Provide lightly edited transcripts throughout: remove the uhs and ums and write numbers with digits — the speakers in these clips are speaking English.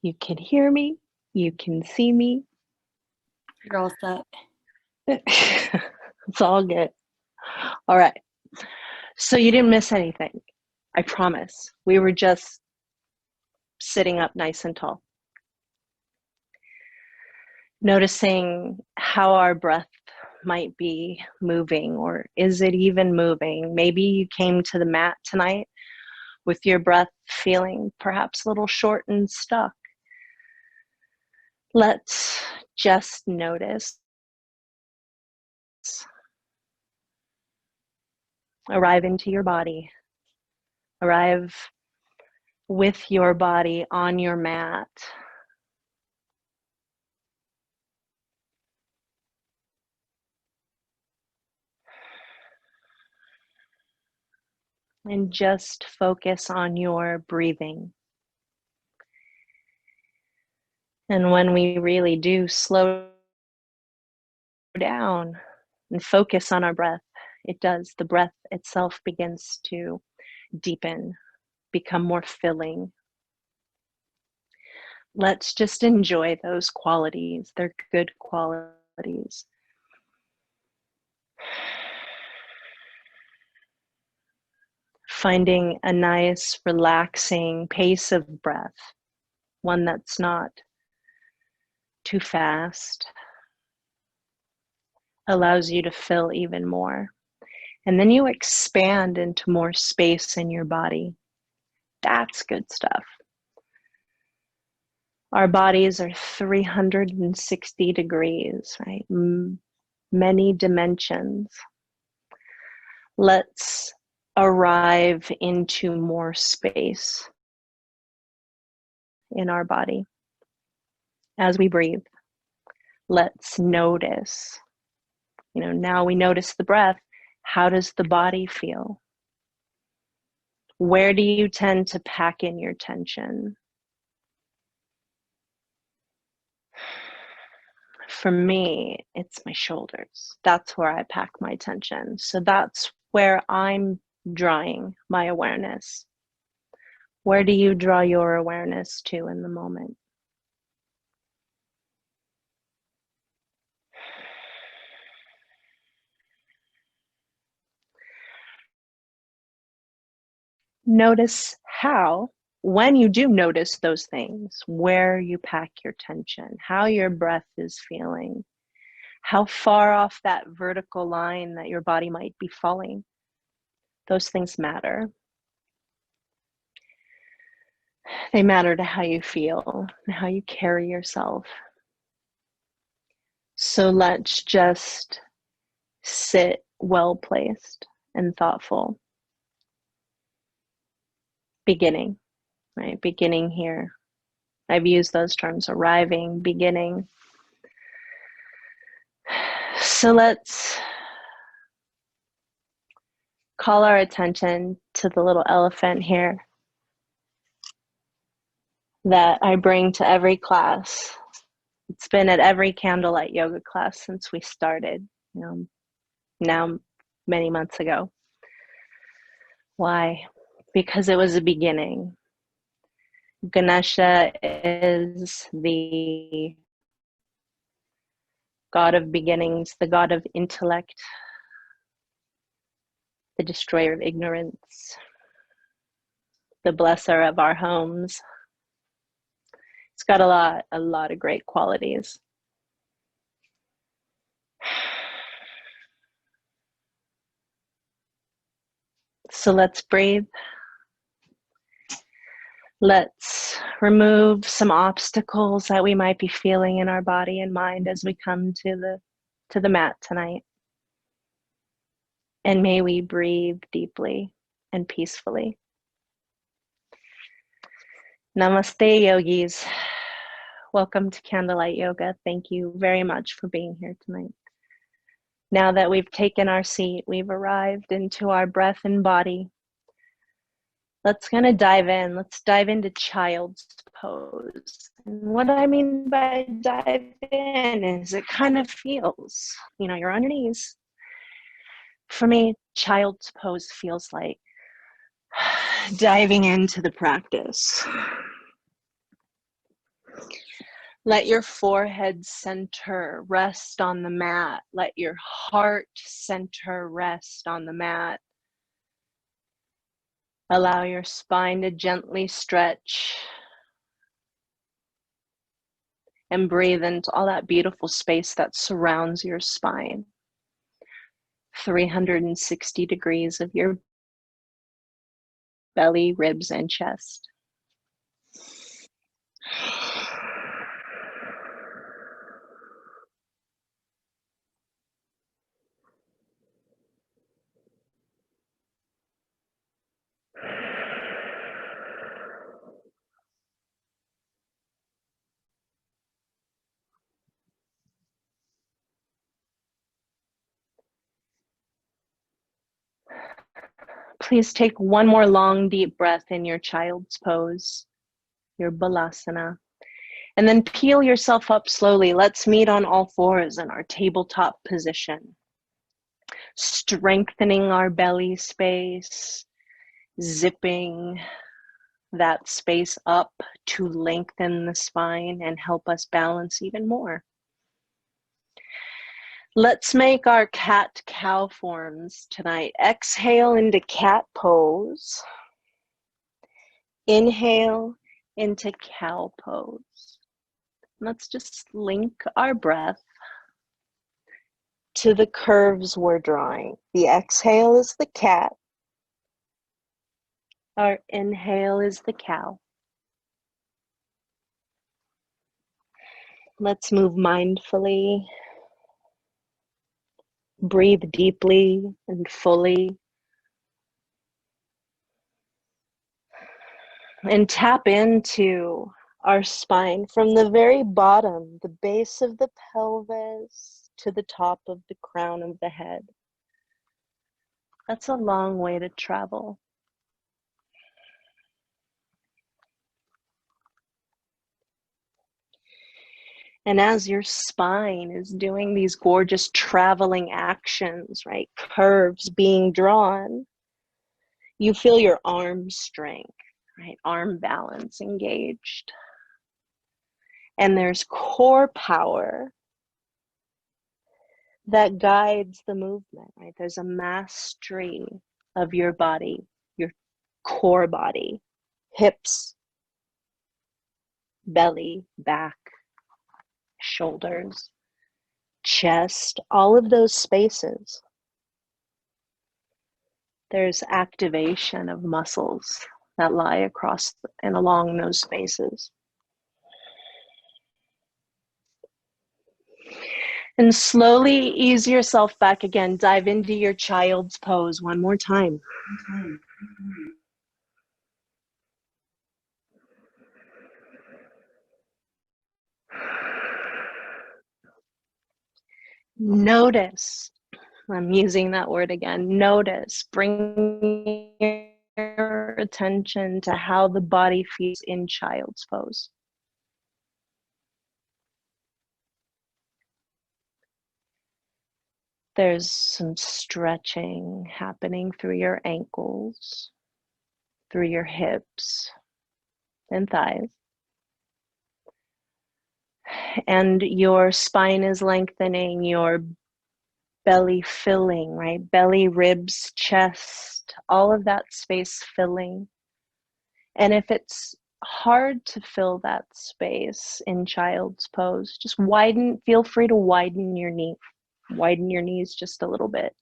You can hear me. You can see me. You're all set. It's all good. All right. So you didn't miss anything. I promise. We were just sitting up nice and tall. Noticing how our breath might be moving, or is it even moving? Maybe you came to the mat tonight with your breath feeling perhaps a little short and stuck. Let's just notice. Arrive into your body. Arrive with your body on your mat. And just focus on your breathing. And when we really do slow down and focus on our breath, the breath itself begins to deepen, become more filling. Let's just enjoy those qualities. They're good qualities. Finding a nice, relaxing pace of breath, one that's not too fast, allows you to fill even more. And then you expand into more space in your body. That's good stuff. Our bodies are 360 degrees, right? Many dimensions. Let's arrive into more space in our body. As we breathe, let's notice. Now we notice the breath. How does the body feel? Where do you tend to pack in your tension? For me, it's my shoulders. That's where I pack my tension. So that's where I'm drawing my awareness. Where do you draw your awareness to in the moment? Notice how, when you do notice those things, where you pack your tension, how your breath is feeling, how far off that vertical line that your body might be falling. Those things matter. They matter to how you feel and how you carry yourself. So let's just sit well placed and thoughtful. Beginning, right? Beginning here. I've used those terms, arriving, beginning. So let's call our attention to the little elephant here that I bring to every class. It's been at every Candlelight yoga class since we started, now many months ago. Why? Because it was a beginning. Ganesha is the god of beginnings, the god of intellect, the destroyer of ignorance, the blesser of our homes. It's got a lot of great qualities. So let's breathe. Let's remove some obstacles that we might be feeling in our body and mind as we come to the mat tonight. And may we breathe deeply and peacefully. Namaste, yogis. Welcome to Candlelight Yoga. Thank you very much for being here tonight. Now that we've taken our seat, we've arrived into our breath and body. Let's kind of dive in. Let's dive into child's pose. And what I mean by dive in is it kind of feels, you're on your knees. For me, child's pose feels like diving into the practice. Let your forehead center rest on the mat. Let your heart center rest on the mat. Allow your spine to gently stretch and breathe into all that beautiful space that surrounds your spine. 360 degrees of your belly, ribs, and chest. Please take one more long, deep breath in your child's pose, your balasana, and then peel yourself up slowly. Let's meet on all fours in our tabletop position, strengthening our belly space, zipping that space up to lengthen the spine and help us balance even more. Let's make our cat-cow forms tonight. Exhale into cat pose. Inhale into cow pose. Let's just link our breath to the curves we're drawing. The exhale is the cat. Our inhale is the cow. Let's move mindfully. Breathe deeply and fully. And tap into our spine from the very bottom, the base of the pelvis, to the top of the crown of the head. That's a long way to travel. And as your spine is doing these gorgeous traveling actions, right? Curves being drawn, you feel your arm strength, right? Arm balance engaged. And there's core power that guides the movement, right? There's a mastery of your body, your core body, hips, belly, back, shoulders, chest, all of those spaces. There's activation of muscles that lie across and along those spaces. And slowly ease yourself back again. Dive into your child's pose one more time. Notice, I'm using that word again, notice, bring your attention to how the body feels in child's pose. There's some stretching happening through your ankles, through your hips and thighs. And your spine is lengthening, your belly filling, right? Belly, ribs, chest, all of that space filling. And if it's hard to fill that space in child's pose, just feel free to widen your knees just a little bit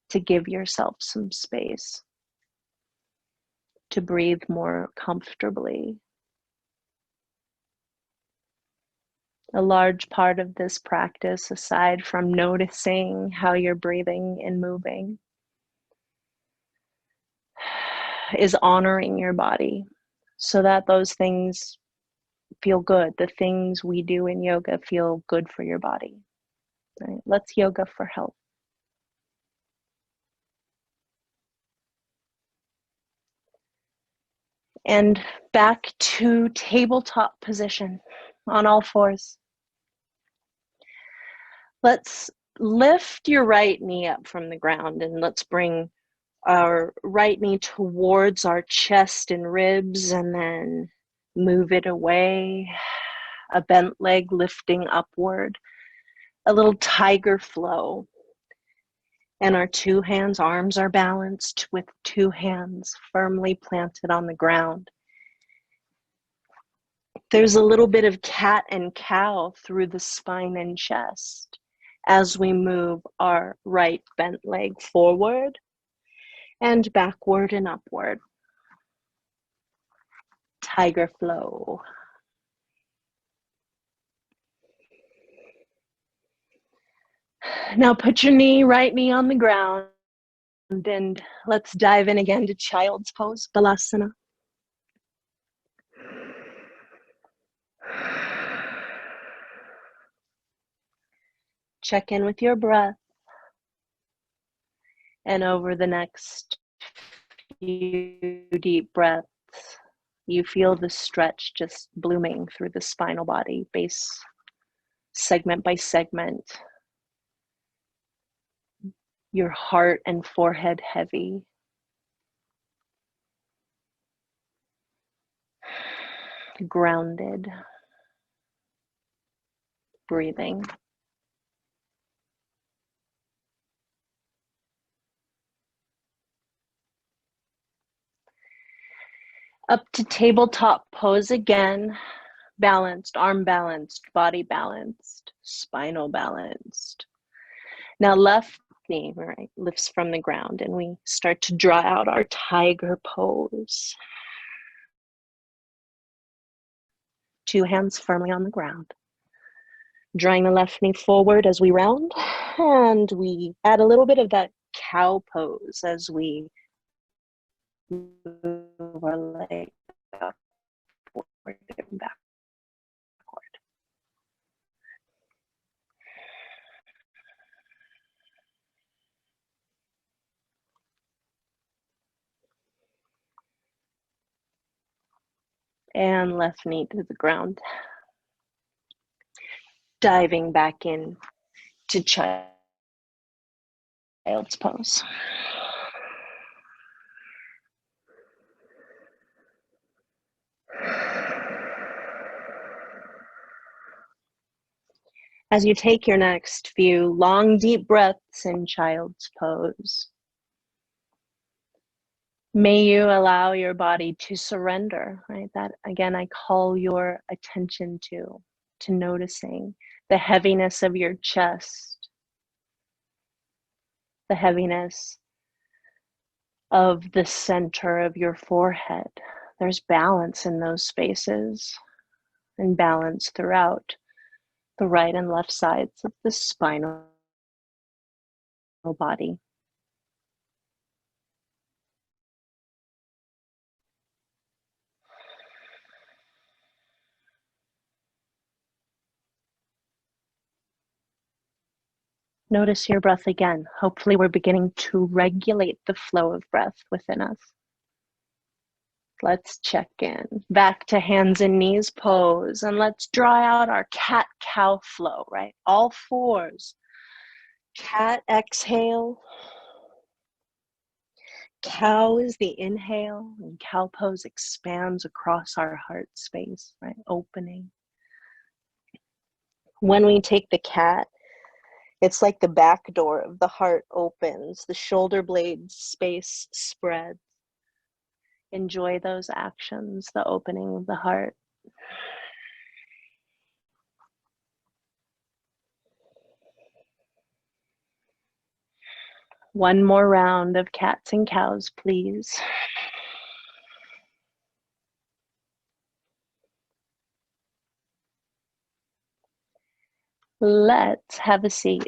to give yourself some space to breathe more comfortably. A large part of this practice, aside from noticing how you're breathing and moving, is honoring your body so that those things feel good. The things we do in yoga feel good for your body. Right? Let's yoga for health. And back to tabletop position on all fours. Let's lift your right knee up from the ground and let's bring our right knee towards our chest and ribs and then move it away a bent leg lifting upward, a little tiger flow. And our two hands, arms are balanced with two hands firmly planted on the ground. There's a little bit of cat and cow through the spine and chest as we move our right bent leg forward and backward and upward. Tiger flow. Now put your right knee on the ground and let's dive in again to Child's Pose, Balasana. Check in with your breath. And over the next few deep breaths, you feel the stretch just blooming through the spinal body, base segment by segment. Your heart and forehead heavy. Grounded. Breathing. Up to tabletop pose again. Balanced, arm balanced, body balanced, spinal balanced. Now left knee, right, lifts from the ground and we start to draw out our tiger pose. Two hands firmly on the ground. Drawing the left knee forward as we round, and we add a little bit of that cow pose as we move our leg up, forward and backward. And left knee to the ground. Diving back in to Child's Pose. As you take your next few long, deep breaths in Child's Pose, may you allow your body to surrender, right? That, again, I call your attention to noticing the heaviness of your chest, the heaviness of the center of your forehead. There's balance in those spaces and balance throughout the right and left sides of the spinal body. Notice your breath again. Hopefully we're beginning to regulate the flow of breath within us. Let's check in. Back to hands and knees pose, and let's draw out our cat-cow flow, right? All fours. Cat exhale. Cow is the inhale, and cow pose expands across our heart space, right? Opening. When we take the cat, it's like the back door of the heart opens, the shoulder blade space spreads. Enjoy those actions, the opening of the heart. One more round of cats and cows, please. Let's have a seat.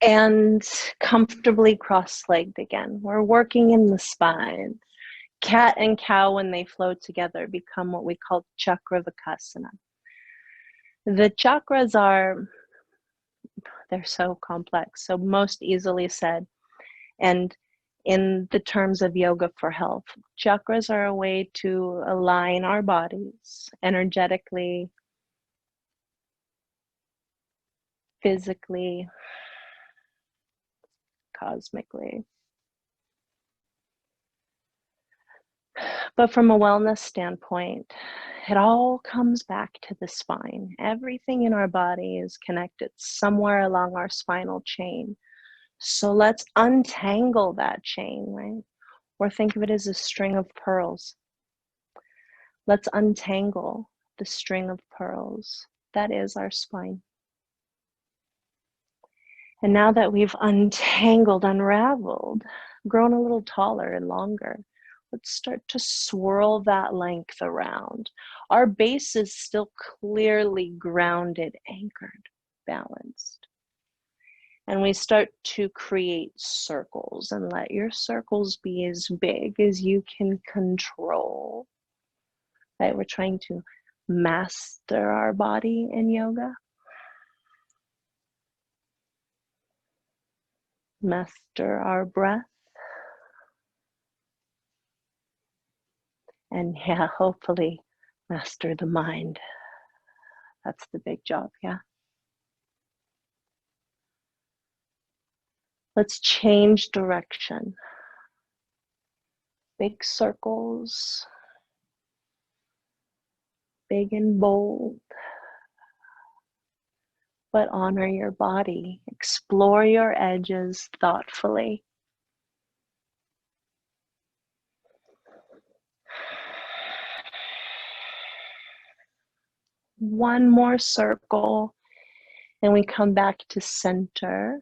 And comfortably cross-legged again. We're working in the spine. Cat and cow, when they flow together, become what we call Chakravakasana. The chakras they're so complex, so most easily said. And in the terms of yoga for health, chakras are a way to align our bodies energetically, physically, cosmically. But from a wellness standpoint, it all comes back to the spine. Everything in our body is connected somewhere along our spinal chain. So let's untangle that chain, right? Or think of it as a string of pearls. Let's untangle the string of pearls. That is our spine. And now that we've untangled, unraveled, grown a little taller and longer, let's start to swirl that length around. Our base is still clearly grounded, anchored, balanced. And we start to create circles, and let your circles be as big as you can control. Right? We're trying to master our body in yoga. Master our breath. And yeah, hopefully master the mind. That's the big job, yeah. Let's change direction. Big circles, big and bold, but honor your body. Explore your edges thoughtfully. One more circle, and we come back to center.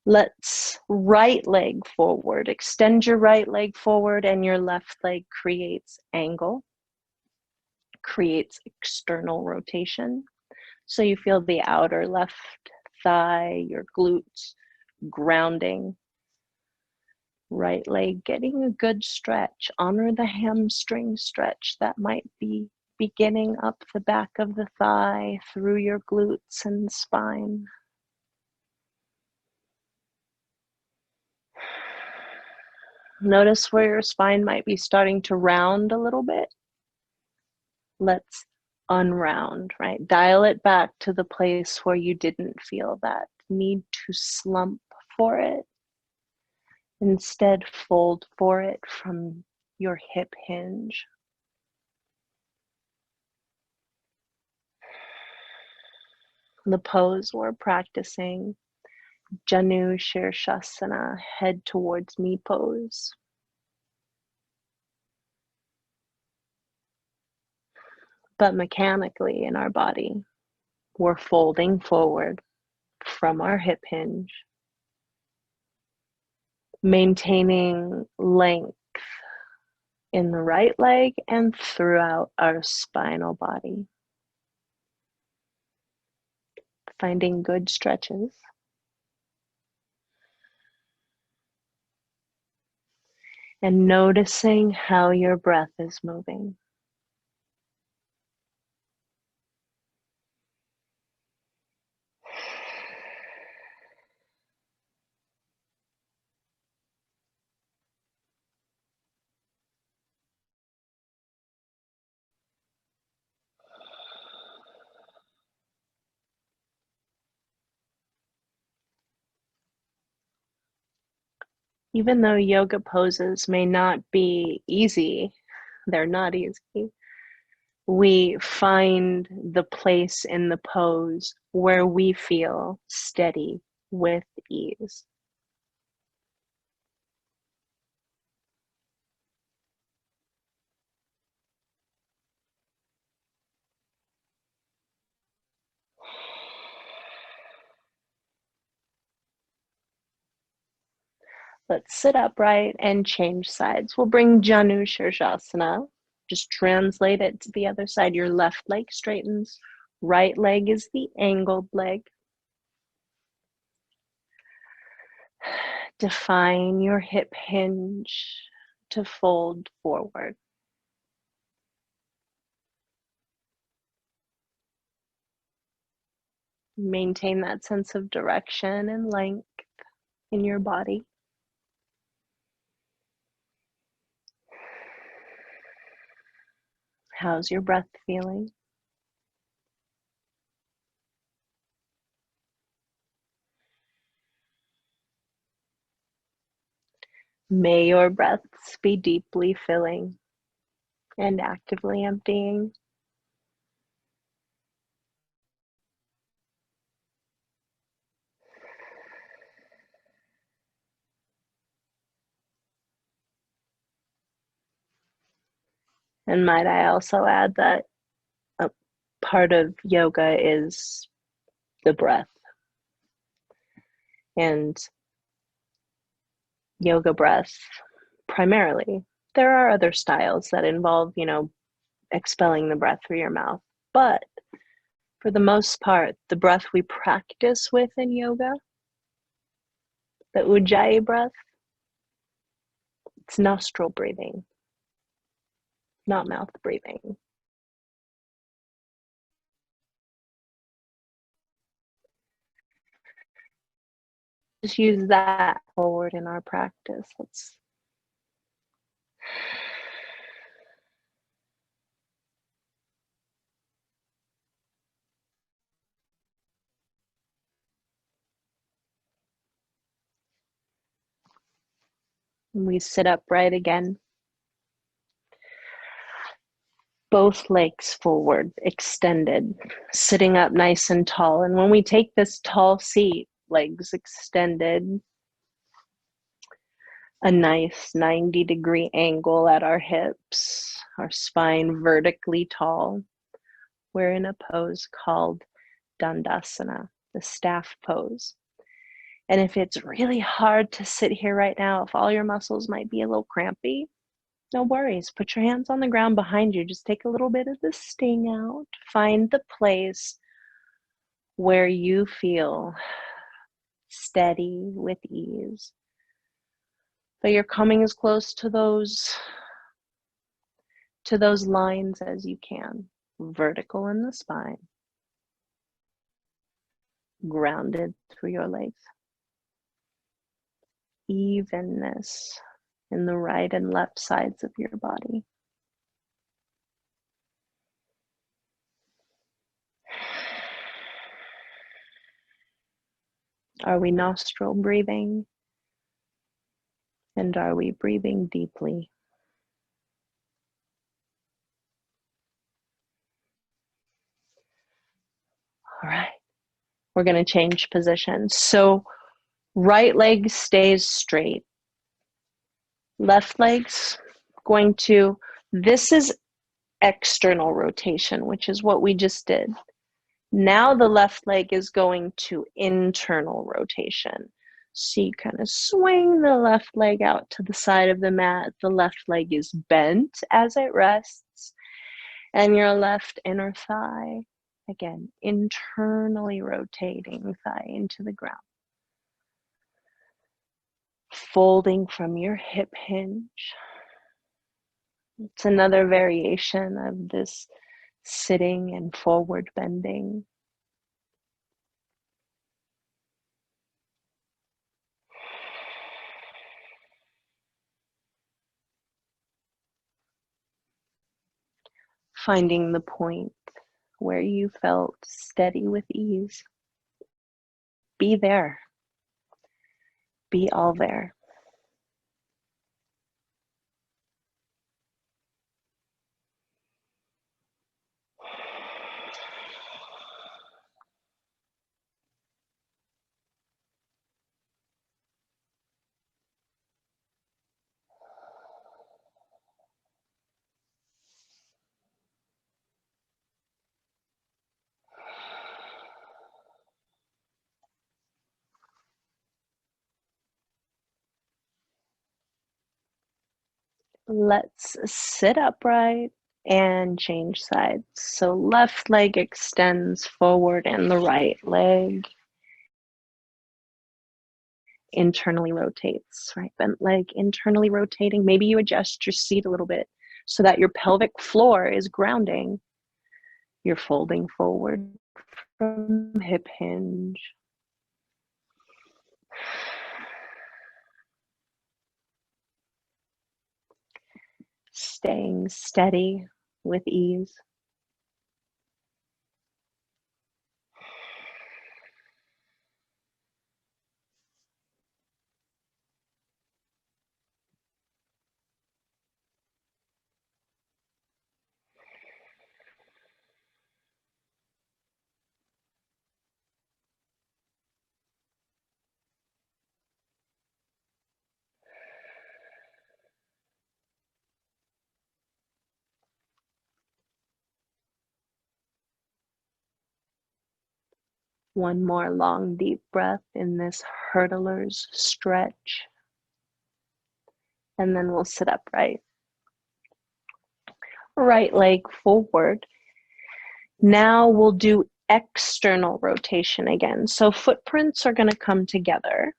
Let's right leg forward. Extend your right leg forward, and your left leg creates angle, creates external rotation. So you feel the outer left thigh, your glutes grounding. Right leg getting a good stretch. Honor the hamstring stretch that might be beginning up the back of the thigh, through your glutes and spine. Notice where your spine might be starting to round a little bit. Let's unround, right? Dial it back to the place where you didn't feel that need to slump for it. Instead, fold for it from your hip hinge. The pose we're practicing, Janu Shirshasana, head towards me pose. But mechanically in our body, we're folding forward from our hip hinge, maintaining length in the right leg and throughout our spinal body. Finding good stretches. And noticing how your breath is moving. Even though yoga poses may not be easy, they're not easy. We find the place in the pose where we feel steady with ease. Let's sit upright and change sides. We'll bring Janu Shirshasana. Just translate it to the other side. Your left leg straightens. Right leg is the angled leg. Define your hip hinge to fold forward. Maintain that sense of direction and length in your body. How's your breath feeling? May your breaths be deeply filling and actively emptying. And might I also add that a part of yoga is the breath. And yoga breath, primarily. There are other styles that involve, expelling the breath through your mouth. But for the most part, the breath we practice with in yoga, the Ujjayi breath, it's nostril breathing, not mouth breathing. Just use that forward in our practice. We sit upright again. Both legs forward, extended, sitting up nice and tall. And when we take this tall seat, legs extended, a nice 90-degree angle at our hips, our spine vertically tall. We're in a pose called Dandasana, the staff pose. And if it's really hard to sit here right now, if all your muscles might be a little crampy, no worries. Put your hands on the ground behind you. Just take a little bit of the sting out. Find the place where you feel steady with ease. But you're coming as close to those lines as you can. Vertical in the spine. Grounded through your legs. Evenness in the right and left sides of your body. Are we nostril breathing? And are we breathing deeply? All right. We're going to change positions. So right leg stays straight. Left leg's going to, this is external rotation, which is what we just did. Now the left leg is going to internal rotation. So you kind of swing the left leg out to the side of the mat. The left leg is bent as it rests. And your left inner thigh, again, internally rotating thigh into the ground. Folding from your hip hinge. It's another variation of this sitting and forward bending. Finding the point where you felt steady with ease. Be there. Be all there. Let's sit upright and change sides. So left leg extends forward and the right leg internally rotates, right? Bent leg internally rotating. Maybe you adjust your seat a little bit so that your pelvic floor is grounding. You're folding forward from hip hinge. Staying steady with ease. One more long, deep breath in this hurdler's stretch. And then we'll sit upright. Right leg forward. Now we'll do external rotation again. So footprints are going to come together.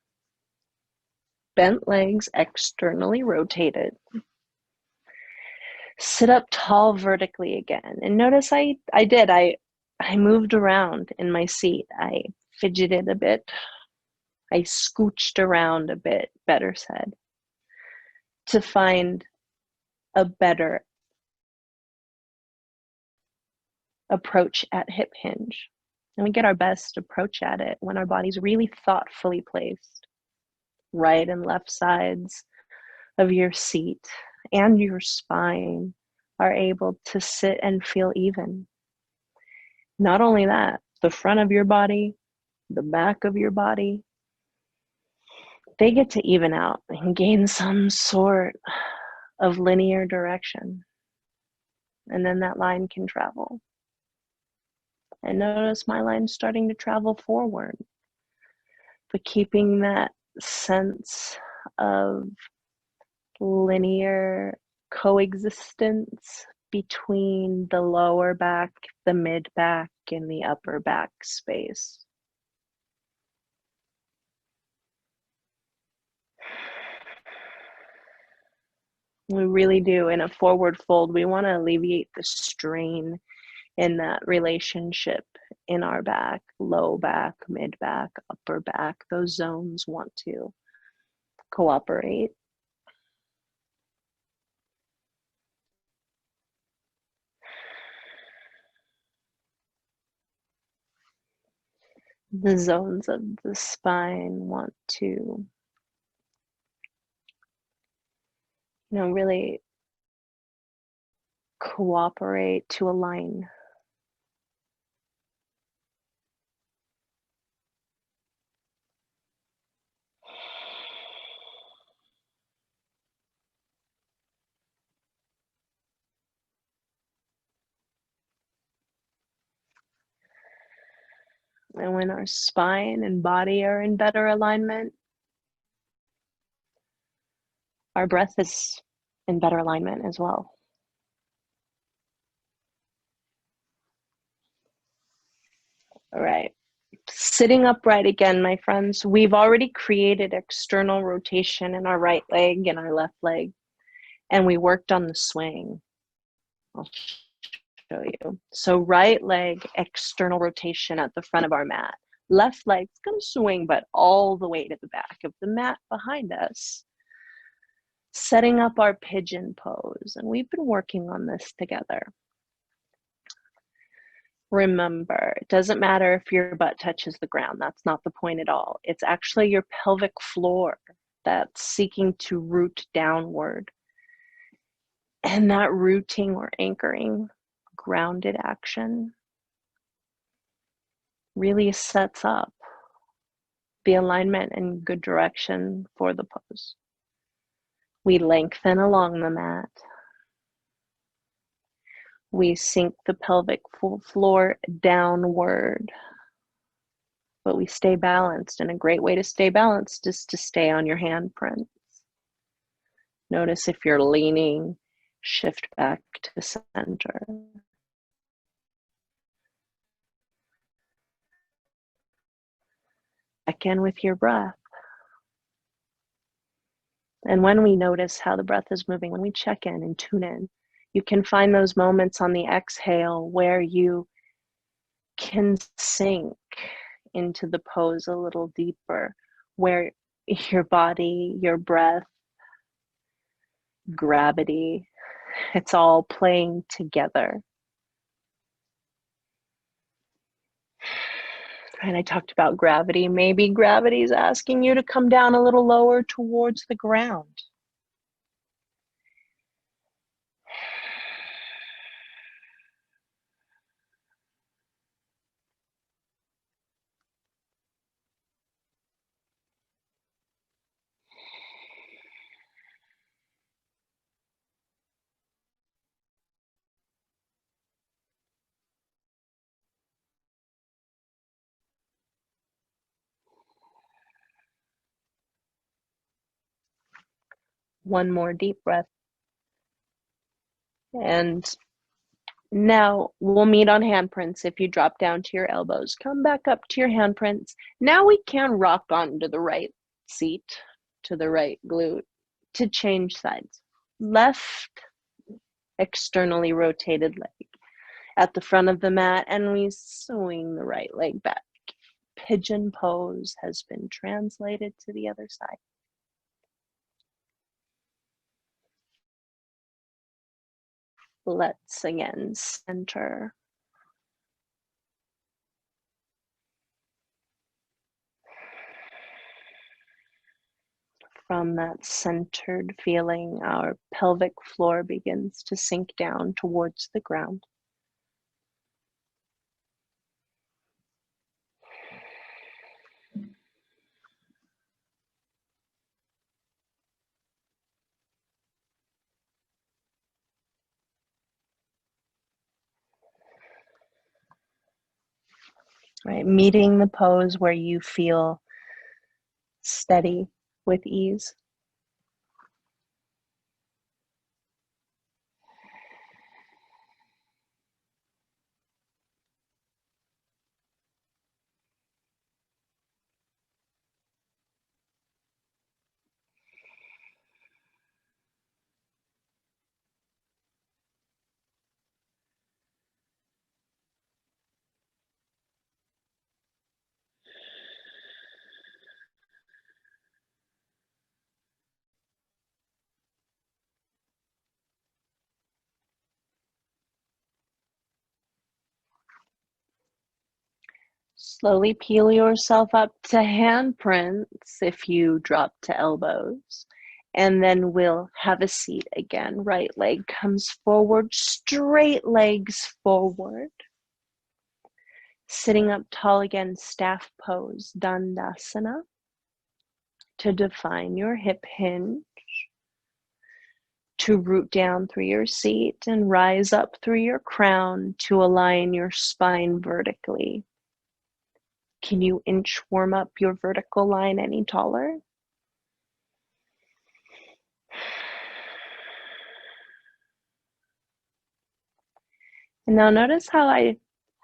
Bent legs externally rotated. Sit up tall vertically again. And notice I moved around in my seat. I fidgeted a bit. I scooched around a bit, better said, to find a better approach at hip hinge. And we get our best approach at it when our body's really thoughtfully placed. Right and left sides of your seat and your spine are able to sit and feel even. Not only that, the front of your body, the back of your body, they get to even out and gain some sort of linear direction. And then that line can travel. And notice my line starting to travel forward, but keeping that sense of linear coexistence between the lower back, the mid back, and the upper back space. We really do. In a forward fold, we want to alleviate the strain in that relationship in our back, low back, mid back, upper back. Those zones want to cooperate. The zones of the spine want to, really cooperate to align. And when our spine and body are in better alignment, our breath is in better alignment as well. All right. Sitting upright again, my friends. We've already created external rotation in our right leg and our left leg, and we worked on the swing. I'll show you. So right leg, external rotation at the front of our mat. Left leg's going to swing, but all the way to the back of the mat behind us. Setting up our pigeon pose, and we've been working on this together. Remember, it doesn't matter if your butt touches the ground. That's not the point at all. It's actually your pelvic floor that's seeking to root downward. And that rooting or anchoring, grounded action really sets up the alignment and good direction for the pose. We lengthen along the mat. We sink the pelvic floor downward, but we stay balanced. And a great way to stay balanced is to stay on your handprints. Notice if you're leaning, shift back to center. Check in with your breath. And when we notice how the breath is moving, when we check in and tune in, you can find those moments on the exhale where you can sink into the pose a little deeper, where your body, your breath, gravity, it's all playing together. And I talked about gravity. Maybe gravity is asking you to come down a little lower towards the ground. One more deep breath. And now we'll meet on handprints. If you drop down to your elbows, come back up to your handprints. Now we can rock onto the right seat, to the right glute, to change sides. Left externally rotated leg at the front of the mat, and we swing the right leg back. Pigeon pose has been translated to the other side. Let's again center. From that centered feeling, our pelvic floor begins to sink down towards the ground. Right, meeting the pose where you feel steady with ease. Slowly peel yourself up to handprints if you drop to elbows. And then we'll have a seat again. Right leg comes forward, straight legs forward. Sitting up tall again, staff pose, Dandasana. To define your hip hinge. To root down through your seat and rise up through your crown to align your spine vertically. Can you inchworm up your vertical line any taller? And now notice how I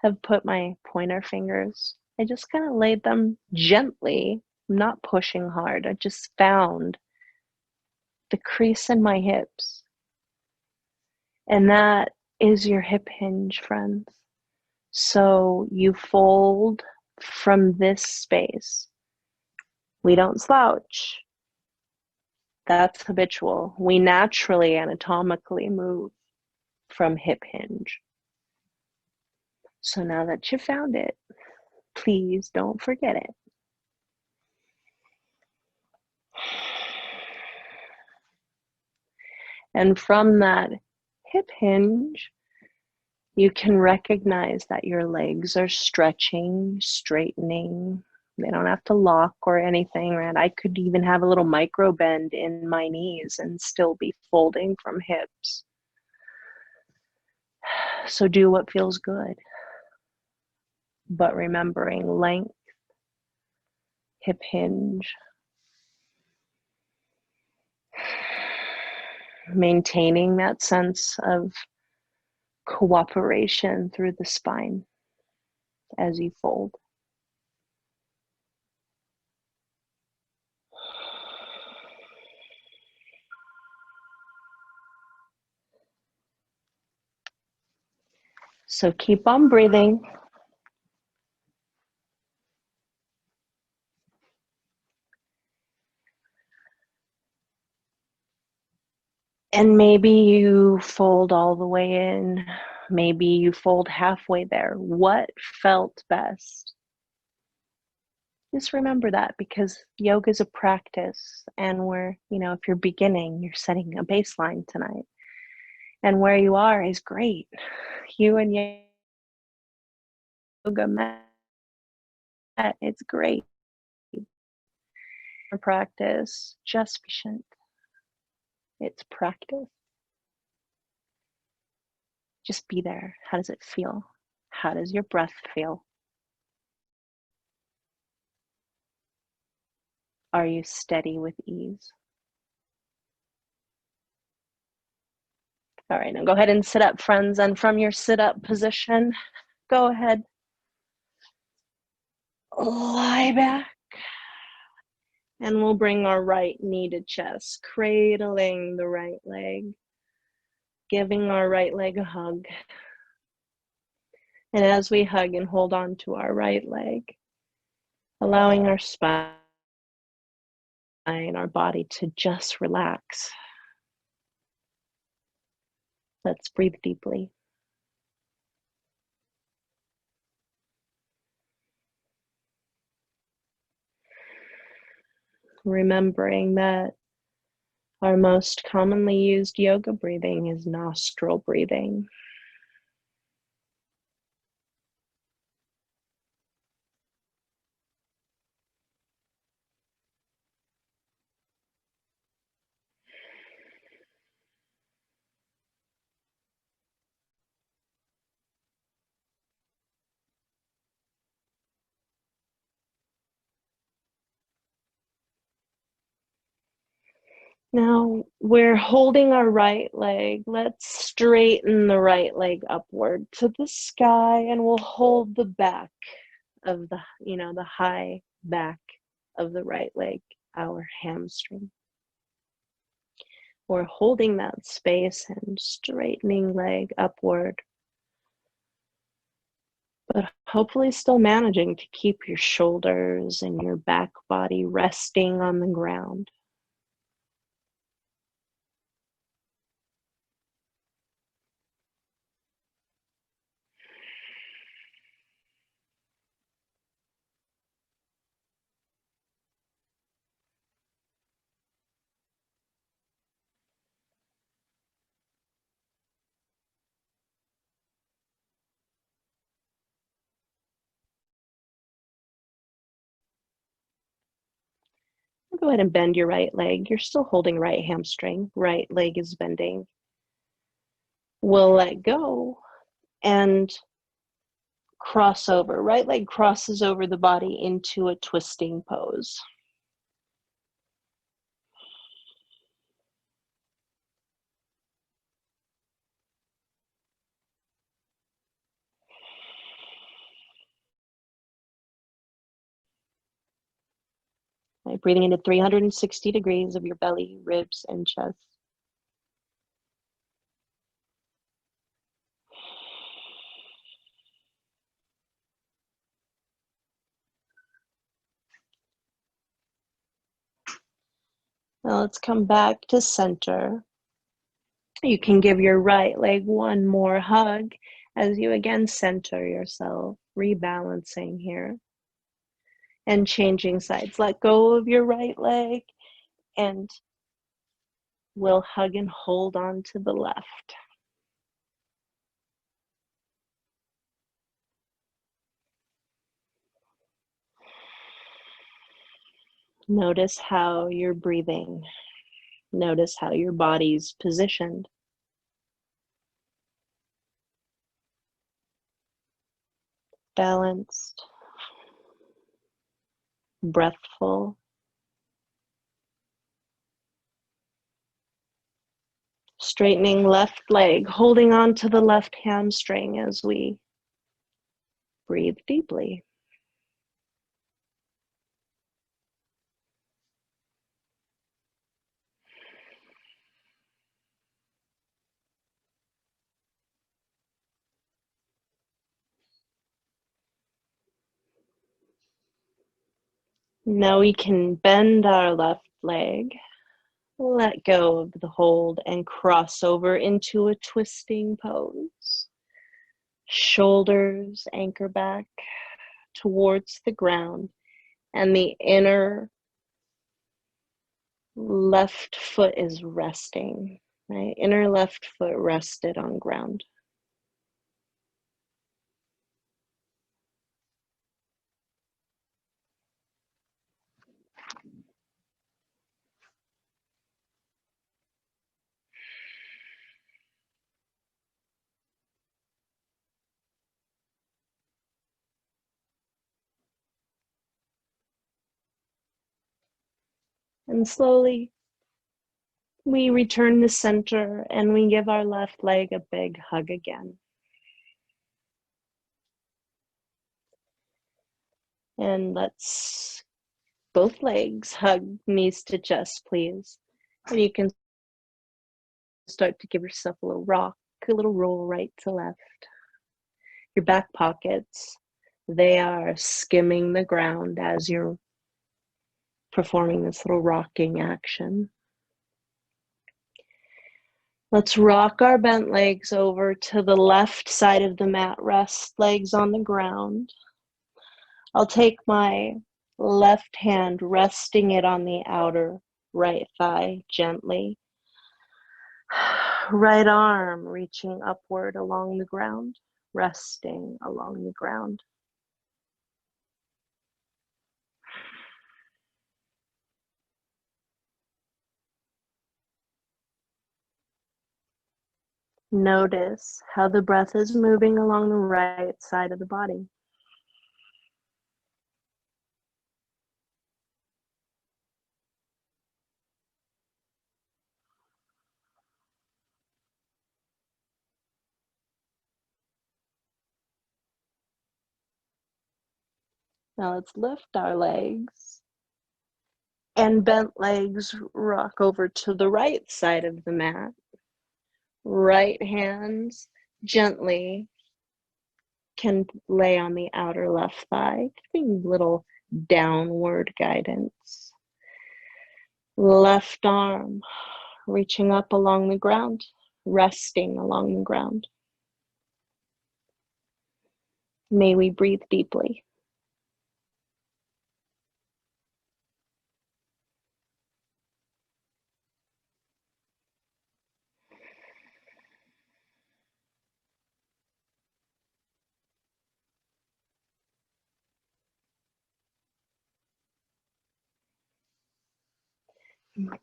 have put my pointer fingers. I just kind of laid them gently, not pushing hard. I just found the crease in my hips. And that is your hip hinge, friends. So you fold from this space. We don't slouch. That's habitual. We naturally anatomically move from hip hinge. So now that you found it, please don't forget it. And from that hip hinge, you can recognize that your legs are stretching, straightening. They don't have to lock or anything, right? I could even have a little micro bend in my knees and still be folding from hips. So do what feels good, but remembering length, hip hinge, maintaining that sense of cooperation through the spine as you fold. So keep on breathing. And maybe you fold all the way in. Maybe you fold halfway there. What felt best? Just remember that, because yoga is a practice, and if you're beginning, you're setting a baseline tonight. And where you are is great. You and yoga met. It's great. Practice, just patient. It's practice. Just be there. How does it feel? How does your breath feel? Are you steady with ease? All right, now go ahead and sit up, friends. And from your sit-up position, go ahead, lie back. And we'll bring our right knee to chest, cradling the right leg, giving our right leg a hug. And as we hug and hold on to our right leg, allowing our spine, our body to just relax. Let's breathe deeply. Remembering that our most commonly used yoga breathing is nostril breathing. Now we're holding our right leg. Let's straighten the right leg upward to the sky, and we'll hold the back of the high back of the right leg, our hamstring. We're holding that space and straightening leg upward, but hopefully still managing to keep your shoulders and your back body resting on the ground. Go ahead and bend your right leg. You're still holding right hamstring. Right leg is bending. We'll let go and cross over. Right leg crosses over the body into a twisting pose. Right, breathing into 360 degrees of your belly, ribs, and chest. Now let's come back to center. You can give your right leg one more hug as you again center yourself, rebalancing here and changing sides. Let go of your right leg and we'll hug and hold on to the left. Notice how you're breathing. Notice how your body's positioned. Balanced, breathful. Straightening left leg, holding on to the left hamstring as we breathe deeply. Now we can bend our left leg, let go of the hold, and cross over into a twisting pose. Shoulders anchor back towards the ground, and the inner left foot is resting, right? Inner left foot rested on ground. And slowly We return to center and we give our left leg a big hug again. And let's both legs hug knees to chest, please. And you can start to give yourself a little rock, a little roll right to left. Your back pockets, they are skimming the ground as you're performing this little rocking action. Let's rock our bent legs over to the left side of the mat. Rest legs on the ground. I'll take my left hand, resting it on the outer right thigh gently. Right arm reaching upward along the ground, resting along the ground. Notice how the breath is moving along the right side of the body. Now let's lift our legs and bent legs rock over to the right side of the mat. Right hands gently can lay on the outer left thigh, giving little downward guidance. Left arm reaching up along the ground, resting along the ground. May we breathe deeply.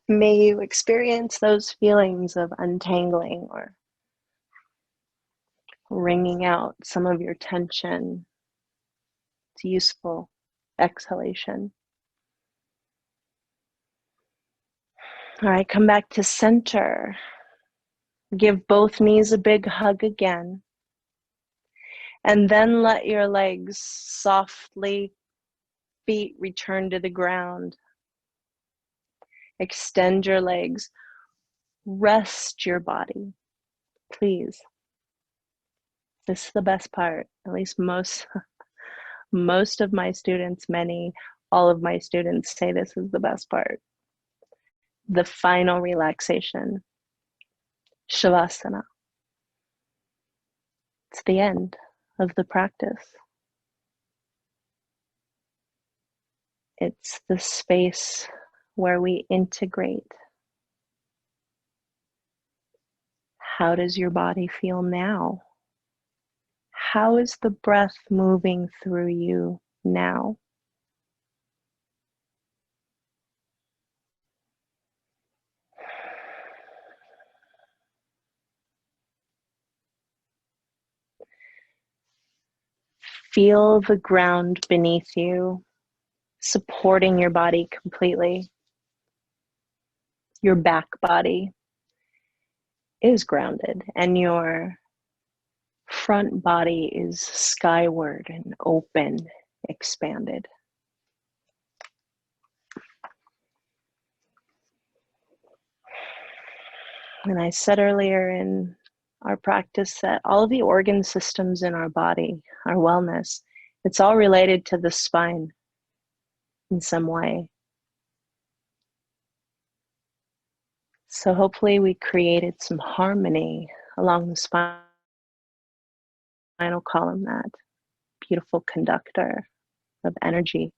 May you experience those feelings of untangling or wringing out some of your tension. It's useful exhalation. All right, come back to center. Give both knees a big hug again. And then let your legs softly, feet return to the ground. Extend your legs. Rest your body, please. This is the best part. At least most of my students, all of my students say this is the best part. The final relaxation. Shavasana. It's the end of the practice. It's the space where we integrate. How does your body feel now? How is the breath moving through you now? Feel the ground beneath you, supporting your body completely. Your back body is grounded, and your front body is skyward and open, expanded. And I said earlier in our practice that all of the organ systems in our body, our wellness, it's all related to the spine in some way. So hopefully we created some harmony along the spinal column, that beautiful conductor of energy,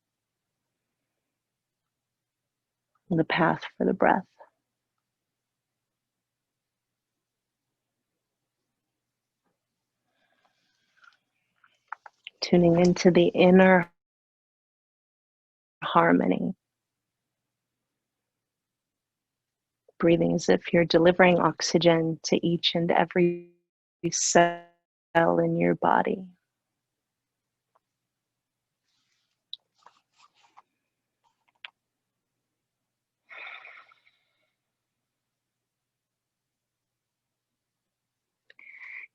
the path for the breath. Tuning into the inner harmony. Breathing as if you're delivering oxygen to each and every cell in your body.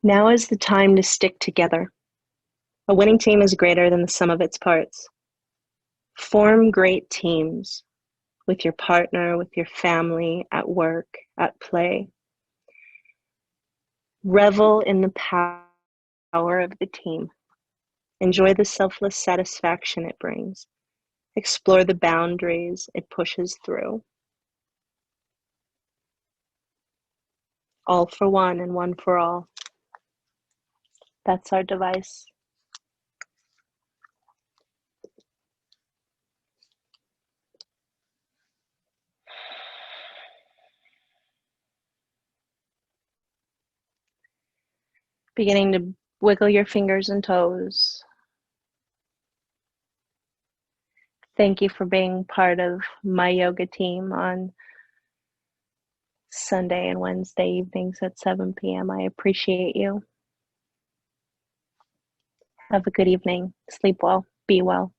Now is the time to stick together. A winning team is greater than the sum of its parts. Form great teams with your partner, with your family, at work, at play. Revel in the power of the team. Enjoy the selfless satisfaction it brings. Explore the boundaries it pushes through. All for one and one for all. That's our device. Beginning to wiggle your fingers and toes. Thank you for being part of my yoga team on Sunday and Wednesday evenings at 7 p.m. I appreciate you. Have a good evening. Sleep well. Be well.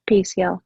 Peace, y'all.